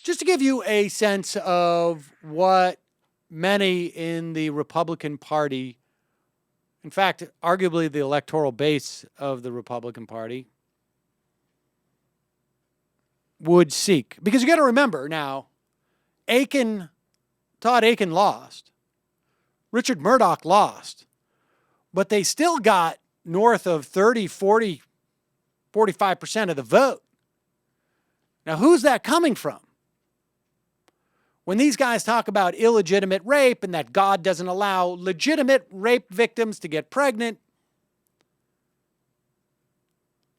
just to give you a sense of what many in the Republican Party, in fact, arguably the electoral base of the Republican Party, would seek. Because you got to remember now, Todd Aiken lost. Richard Murdoch lost. But they still got north of 30, 40, 45% of the vote. Now, who's that coming from? When these guys talk about illegitimate rape and that God doesn't allow legitimate rape victims to get pregnant,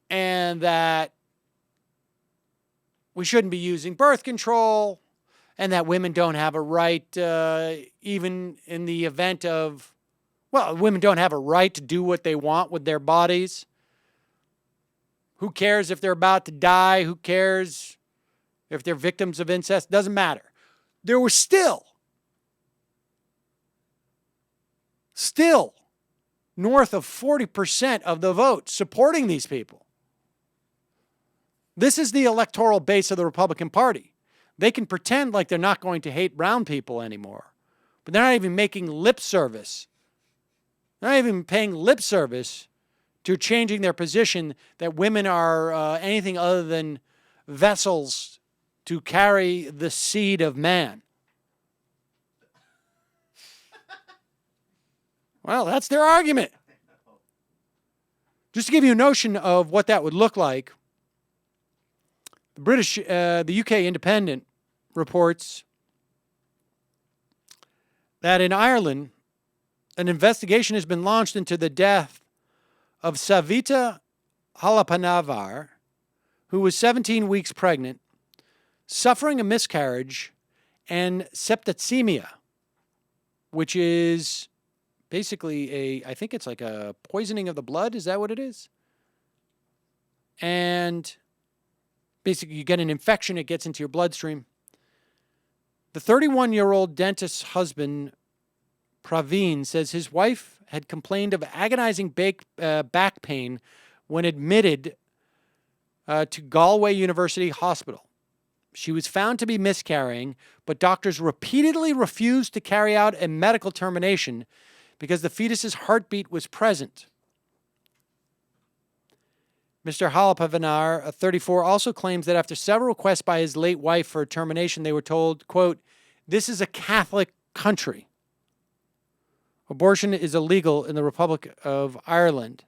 and that we shouldn't be using birth control, and that women don't have a right, even in the event of, well, women don't have a right to do what they want with their bodies. Who cares if they're about to die? Who cares if they're victims of incest? Doesn't matter. There was still north of 40% of the vote supporting these people. This is the electoral base of the Republican Party. They can pretend like they're not going to hate brown people anymore, but they're not even making lip service. They're not even paying lip service to changing their position that women are anything other than vessels to carry the seed of man. Well, that's their argument. Just to give you a notion of what that would look like, the UK Independent reports that in Ireland, an investigation has been launched into the death of Savita Halappanavar, who was 17 weeks pregnant, suffering a miscarriage and septicemia, which is basically I think it's like a poisoning of the blood. Is that what it is? And basically you get an infection, it gets into your bloodstream. The 31-year-old dentist's husband, Praveen, says his wife had complained of agonizing back pain when admitted to Galway University Hospital. She was found to be miscarrying, but doctors repeatedly refused to carry out a medical termination because the fetus's heartbeat was present. Mr. Halappanavar, 34, also claims that after several requests by his late wife for a termination, they were told, quote, "This is a Catholic country. Abortion is illegal in the Republic of Ireland."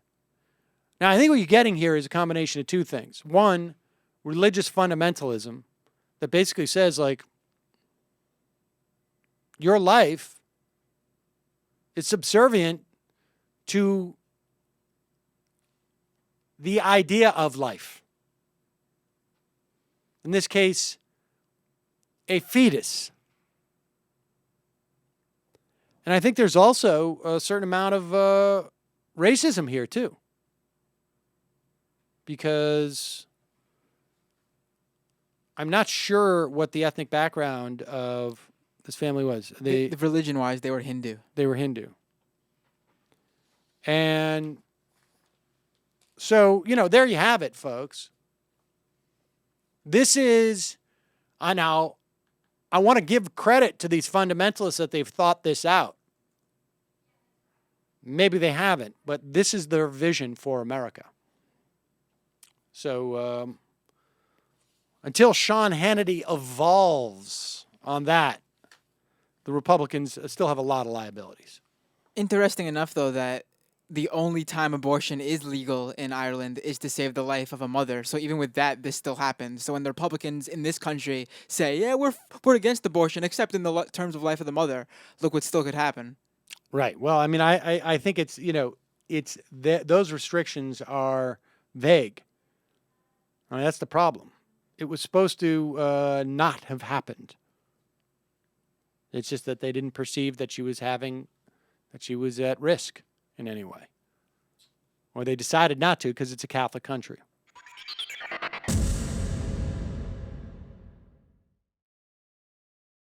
Now, I think what you're getting here is a combination of two things. One, religious fundamentalism that basically says, like, your life is subservient to the idea of life. In this case, a fetus. And I think there's also a certain amount of racism here, too. Because I'm not sure what the ethnic background of this family was. Religion-wise, they were Hindu. They were Hindu. And so, there you have it, folks. This is, I want to give credit to these fundamentalists that they've thought this out. Maybe they haven't, but this is their vision for America. So, until Sean Hannity evolves on that, the Republicans still have a lot of liabilities. Interesting enough, though, that the only time abortion is legal in Ireland is to save the life of a mother. So even with that, this still happens. So when the Republicans in this country say, yeah, we're against abortion, except in the terms of life of the mother, look what still could happen. Right. Well, I mean, I think it's, those restrictions are vague. I mean, that's the problem. It was supposed to not have happened. It's just that they didn't perceive that she was at risk in any way. Or they decided not to because it's a Catholic country.